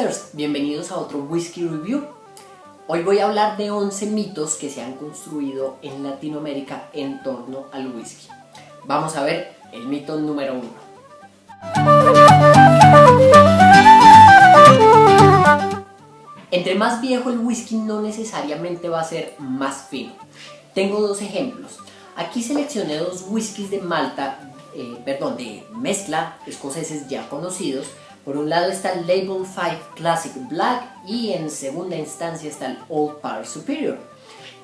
Whiskasters, bienvenidos a otro Whisky Review. Hoy voy a hablar de 11 mitos que se han construido en Latinoamérica en torno al whisky. Vamos a ver el mito número 1. Entre más viejo el whisky no necesariamente va a ser más fino. Tengo dos ejemplos. Aquí seleccioné dos whiskies de Malta, de mezcla, escoceses ya conocidos. Por un lado está el Label 5 Classic Black y en segunda instancia está el Old Parr Superior.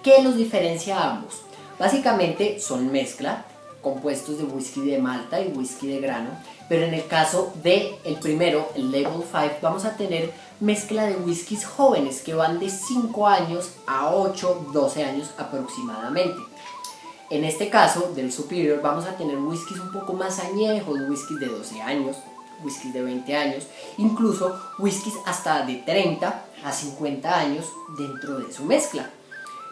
¿Qué los diferencia a ambos? Básicamente son mezcla, compuestos de whisky de Malta y whisky de grano, pero en el caso del primero, el Label 5, vamos a tener mezcla de whiskies jóvenes que van de 5 años a 8, 12 años aproximadamente. En este caso del Superior vamos a tener whiskies un poco más añejos, whiskies de 12 años, whiskies de 20 años, incluso whiskies hasta de 30 a 50 años dentro de su mezcla.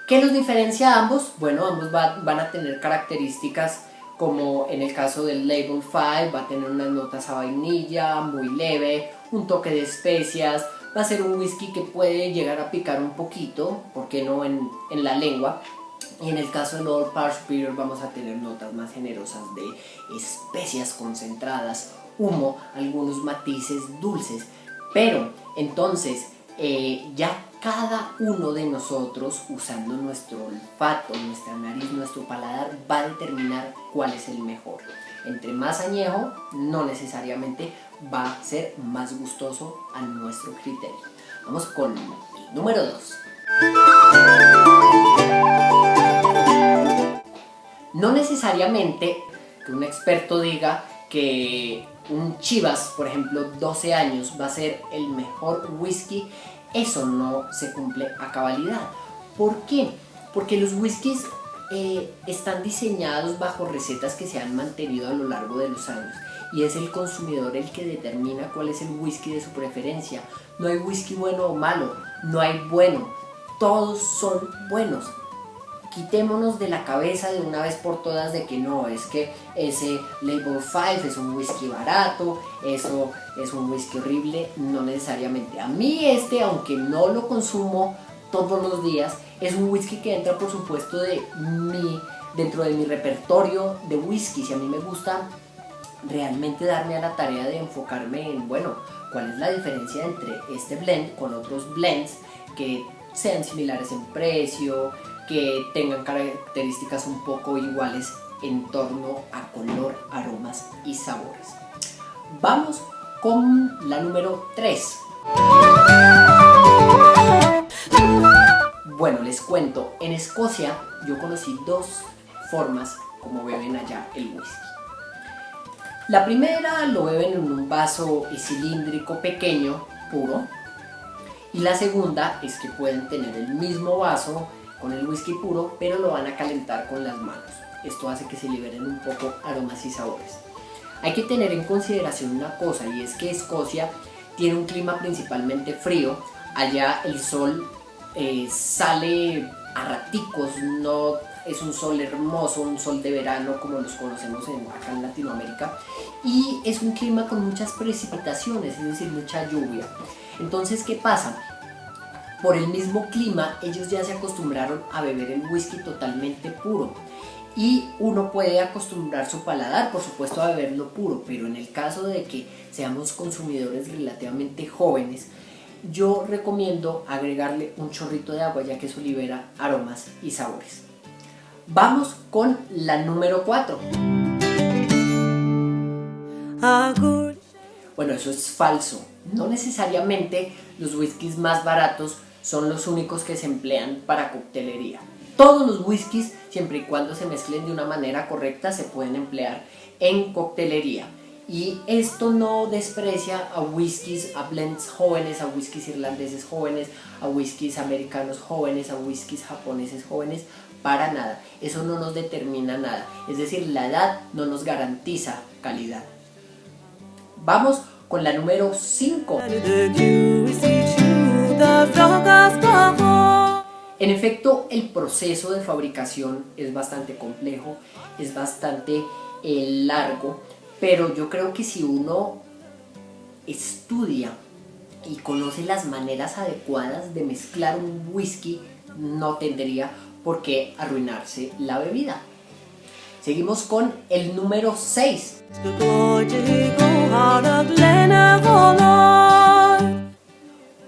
¿Qué los diferencia a ambos? Bueno, ambos van a tener características como en el caso del Label 5, va a tener unas notas a vainilla, muy leve, un toque de especias, va a ser un whisky que puede llegar a picar un poquito, ¿por qué no en la lengua? Y en el caso del Old Parr Superior vamos a tener notas más generosas de especias concentradas, humo, algunos matices dulces. Pero entonces ya cada uno de nosotros, usando nuestro olfato, nuestra nariz, nuestro paladar, va a determinar cuál es el mejor. Entre más añejo, no necesariamente va a ser más gustoso a nuestro criterio. Vamos con el número 2. No necesariamente que un experto diga que un Chivas, por ejemplo, 12 años va a ser el mejor whisky. Eso no se cumple a cabalidad. ¿Por qué? Porque los whiskies están diseñados bajo recetas que se han mantenido a lo largo de los años. Y es el consumidor el que determina cuál es el whisky de su preferencia. No hay whisky bueno o malo, no hay bueno. Todos son buenos. Quitémonos de la cabeza de una vez por todas de que no, es que ese Label 5 es un whisky barato, eso es un whisky horrible. No necesariamente. A mí aunque no lo consumo todos los días, es un whisky que entra por supuesto dentro de mi repertorio de whisky. Si a mí me gusta realmente darme a la tarea de enfocarme en, cuál es la diferencia entre este blend con otros blends que sean similares en precio, que tengan características un poco iguales en torno a color, aromas y sabores. Vamos con la número 3. Bueno, les cuento, en Escocia yo conocí dos formas como beben allá el whisky. La primera lo beben en un vaso cilíndrico pequeño, puro, y la segunda es que pueden tener el mismo vaso con el whisky puro, pero lo van a calentar con las manos. Esto hace que se liberen un poco aromas y sabores. Hay que tener en consideración una cosa, y es que Escocia tiene un clima principalmente frío. Allá el sol sale a raticos, no es un sol hermoso, un sol de verano como los conocemos acá en Latinoamérica, y es un clima con muchas precipitaciones, es decir, mucha lluvia. Entonces, ¿qué pasa? Por el mismo clima, ellos ya se acostumbraron a beber el whisky totalmente puro. Y uno puede acostumbrar su paladar, por supuesto, a beberlo puro, pero en el caso de que seamos consumidores relativamente jóvenes, yo recomiendo agregarle un chorrito de agua, ya que eso libera aromas y sabores. Vamos con la número 4. Bueno, eso es falso. No necesariamente los whiskies más baratos son los únicos que se emplean para coctelería. Todos los whiskies, siempre y cuando se mezclen de una manera correcta, se pueden emplear en coctelería. Y esto no desprecia a whiskies, a blends jóvenes, a whiskies irlandeses jóvenes, a whiskies americanos jóvenes, a whiskies japoneses jóvenes, para nada. Eso no nos determina nada. Es decir, la edad no nos garantiza calidad. Vamos con la número 5. En efecto, el proceso de fabricación es bastante complejo, es bastante largo, pero yo creo que si uno estudia y conoce las maneras adecuadas de mezclar un whisky, no tendría por qué arruinarse la bebida. Seguimos con el número 6.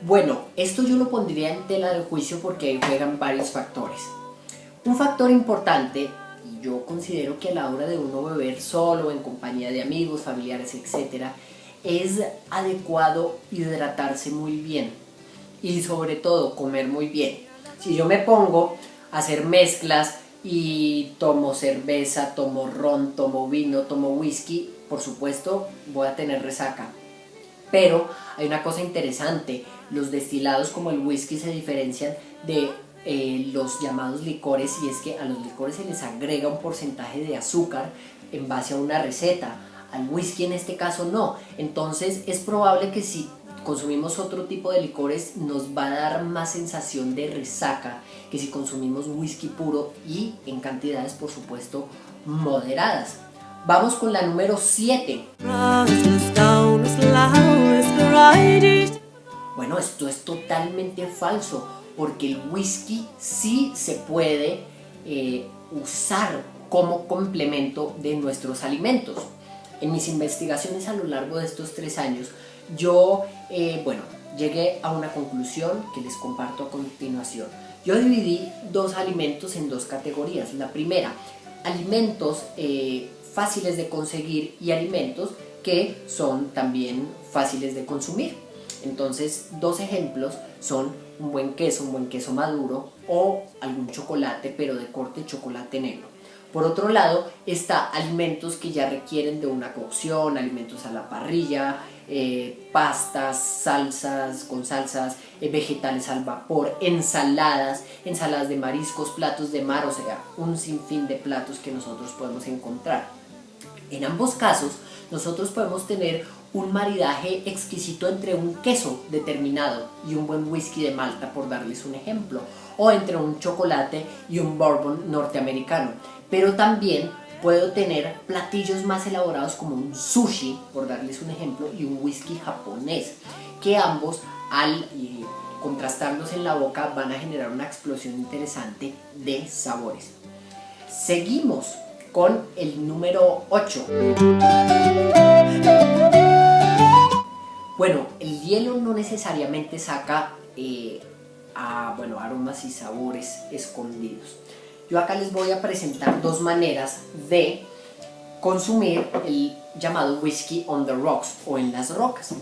Bueno, esto yo lo pondría en tela de juicio porque ahí juegan varios factores. Un factor importante, y yo considero que a la hora de uno beber solo, en compañía de amigos, familiares, etc., es adecuado hidratarse muy bien y sobre todo comer muy bien. Si yo me pongo a hacer mezclas y tomo cerveza, tomo ron, tomo vino, tomo whisky, por supuesto voy a tener resaca. Pero hay una cosa interesante, los destilados como el whisky se diferencian de los llamados licores, y es que a los licores se les agrega un porcentaje de azúcar en base a una receta, al whisky en este caso no. Entonces es probable que si consumimos otro tipo de licores nos va a dar más sensación de resaca que si consumimos whisky puro y en cantidades por supuesto moderadas. Vamos con la número 7. Bueno, esto es totalmente falso, porque el whisky sí se puede usar como complemento de nuestros alimentos. En mis investigaciones a lo largo de estos 3 años, yo llegué a una conclusión que les comparto a continuación. Yo dividí 2 alimentos en 2 categorías. La primera, alimentos fáciles de conseguir y alimentos que son también fáciles de consumir. Entonces, 2 ejemplos son un buen queso maduro, o algún chocolate, pero de corte chocolate negro. Por otro lado, está alimentos que ya requieren de una cocción, alimentos a la parrilla, pastas, salsas, vegetales al vapor, ensaladas de mariscos, platos de mar, o sea, un sinfín de platos que nosotros podemos encontrar. En ambos casos, nosotros podemos tener un maridaje exquisito entre un queso determinado y un buen whisky de Malta, por darles un ejemplo, o entre un chocolate y un bourbon norteamericano. Pero también puedo tener platillos más elaborados como un sushi, por darles un ejemplo, y un whisky japonés, que ambos al contrastarlos en la boca van a generar una explosión interesante de sabores. Seguimos con el número 8. Bueno, el hielo no necesariamente saca aromas y sabores escondidos. Yo acá les voy a presentar 2 maneras de consumir el llamado whisky on the rocks, o en las rocas.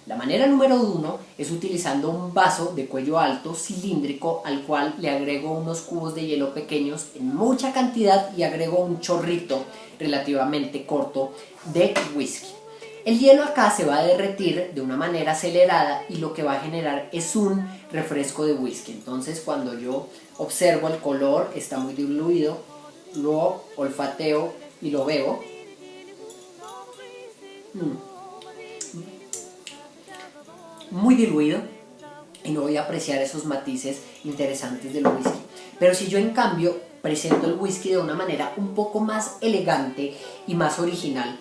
La manera número 1 es utilizando un vaso de cuello alto cilíndrico al cual le agrego unos cubos de hielo pequeños en mucha cantidad y agrego un chorrito relativamente corto de whisky. El hielo acá se va a derretir de una manera acelerada y lo que va a generar es un refresco de whisky. Entonces, cuando yo observo el color, está muy diluido, lo olfateo y lo bebo. Muy diluido, y no voy a apreciar esos matices interesantes del whisky. Pero si yo en cambio presento el whisky de una manera un poco más elegante y más original,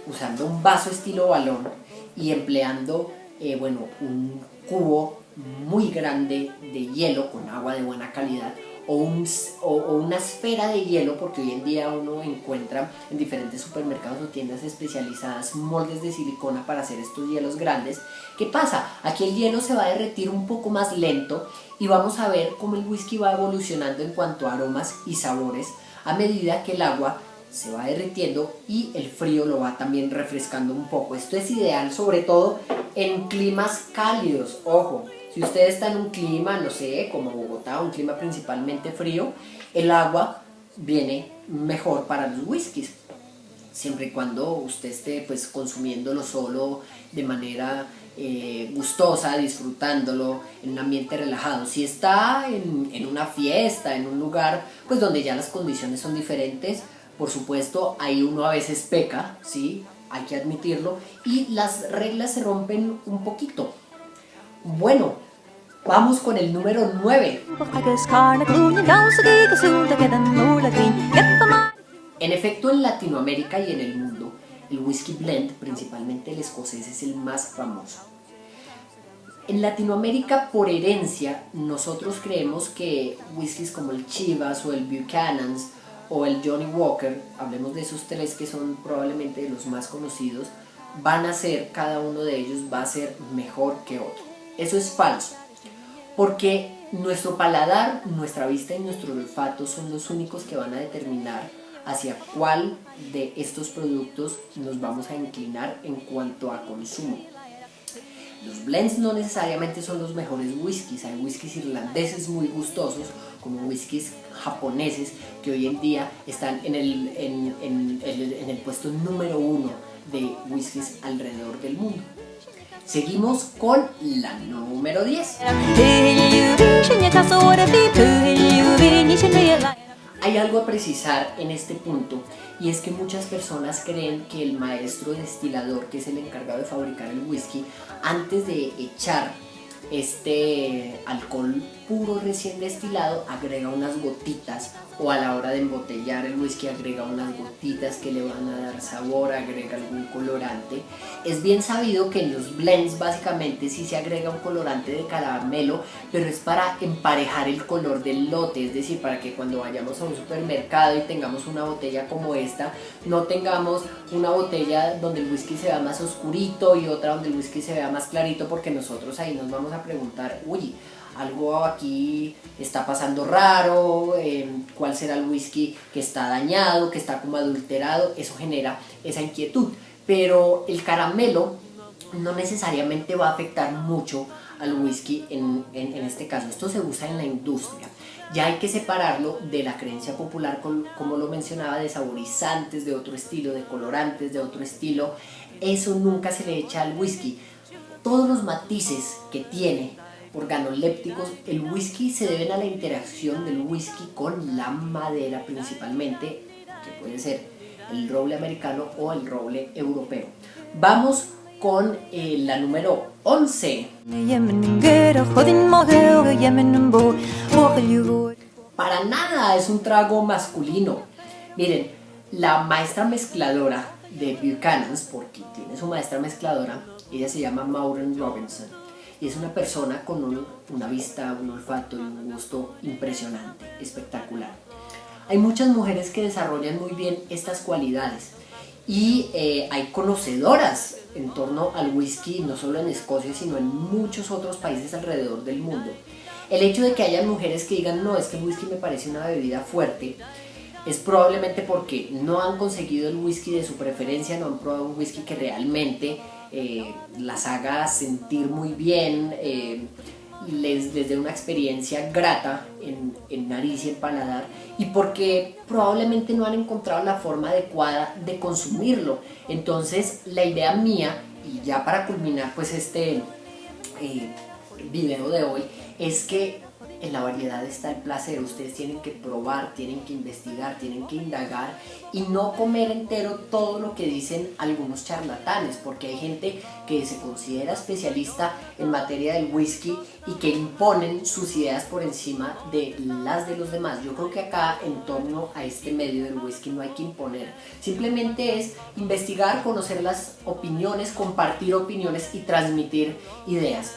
usando un vaso estilo balón y empleando un cubo muy grande de hielo con agua de buena calidad, o una esfera de hielo, porque hoy en día uno encuentra en diferentes supermercados o tiendas especializadas moldes de silicona para hacer estos hielos grandes. ¿Qué pasa? Aquí el hielo se va a derretir un poco más lento y vamos a ver cómo el whisky va evolucionando en cuanto a aromas y sabores a medida que el agua se va derritiendo y el frío lo va también refrescando un poco. Esto es ideal sobre todo en climas cálidos. Ojo, si usted está en un clima, no sé, como Bogotá, un clima principalmente frío, el agua viene mejor para los whiskies, siempre y cuando usted esté pues consumiéndolo solo de manera gustosa, disfrutándolo en un ambiente relajado. Si está en una fiesta, en un lugar pues donde ya las condiciones son diferentes, por supuesto ahí uno a veces peca, ¿sí? Hay que admitirlo, y las reglas se rompen un poquito. Bueno, vamos con el número 9. En efecto, en Latinoamérica y en el mundo, el whisky blend, principalmente el escocés, es el más famoso. En Latinoamérica, por herencia, nosotros creemos que whiskies como el Chivas o el Buchanan's o el Johnny Walker, hablemos de esos tres que son probablemente los más conocidos, van a ser, cada uno de ellos va a ser mejor que otro. Eso es falso, porque nuestro paladar, nuestra vista y nuestro olfato son los únicos que van a determinar hacia cuál de estos productos nos vamos a inclinar en cuanto a consumo. Los blends no necesariamente son los mejores whiskies, hay whiskies irlandeses muy gustosos, como whiskies japoneses que hoy en día están en el puesto número 1 de whiskies alrededor del mundo. Seguimos con la número 10. Hay algo a precisar en este punto, y es que muchas personas creen que el maestro destilador, que es el encargado de fabricar el whisky, antes de echar este alcohol puro recién destilado, agrega unas gotitas, o a la hora de embotellar el whisky agrega unas gotitas que le van a dar sabor, agrega algún colorante. Es bien sabido que en los blends básicamente sí se agrega un colorante de caramelo, pero es para emparejar el color del lote, es decir, para que cuando vayamos a un supermercado y tengamos una botella como esta, no tengamos una botella donde el whisky se vea más oscurito y otra donde el whisky se vea más clarito, porque nosotros ahí nos vamos a preguntar, uy, algo aquí está pasando raro, cuál será el whisky que está dañado, que está como adulterado. Eso genera esa inquietud, pero el caramelo no necesariamente va a afectar mucho al whisky en este caso. Esto se usa en la industria. Ya hay que separarlo de la creencia popular, como lo mencionaba, de saborizantes de otro estilo, de colorantes de otro estilo. Eso nunca se le echa al whisky. Todos los matices que tiene organolépticos, el whisky, se deben a la interacción del whisky con la madera principalmente, que puede ser el roble americano o el roble europeo. Vamos con la número 11. Para nada es un trago masculino. Miren, la maestra mezcladora de Buchanan's, porque tiene su maestra mezcladora, ella se llama Maureen Robinson. Y es una persona con una vista, un olfato y un gusto impresionante, espectacular. Hay muchas mujeres que desarrollan muy bien estas cualidades, y hay conocedoras en torno al whisky, no solo en Escocia, sino en muchos otros países alrededor del mundo. El hecho de que haya mujeres que digan, no, es que el whisky me parece una bebida fuerte, es probablemente porque no han conseguido el whisky de su preferencia, no han probado un whisky que realmente las haga sentir muy bien, les dé una experiencia grata en nariz y en paladar, y porque probablemente no han encontrado la forma adecuada de consumirlo. Entonces la idea mía, y ya para culminar pues este video de hoy, es que en la variedad está el placer. Ustedes tienen que probar, tienen que investigar, tienen que indagar y no comer entero todo lo que dicen algunos charlatanes, porque hay gente que se considera especialista en materia del whisky y que imponen sus ideas por encima de las de los demás. Yo creo que acá, en torno a este medio del whisky, no hay que imponer, simplemente es investigar, conocer las opiniones, compartir opiniones y transmitir ideas.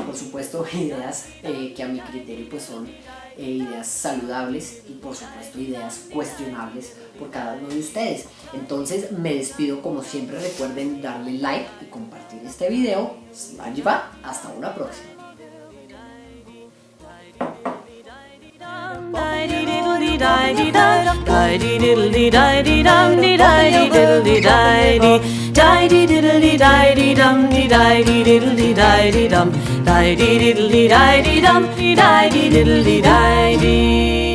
Por supuesto, ideas que a mi criterio pues son ideas saludables, y por supuesto ideas cuestionables por cada uno de ustedes. Entonces me despido como siempre. Recuerden darle like y compartir este video. Hasta una próxima. Di-di-diddly-di-di-dum, di-di-diddly-di-di-dum, di-di-diddly-di-di-dum, di-di-diddly-di-di-dum.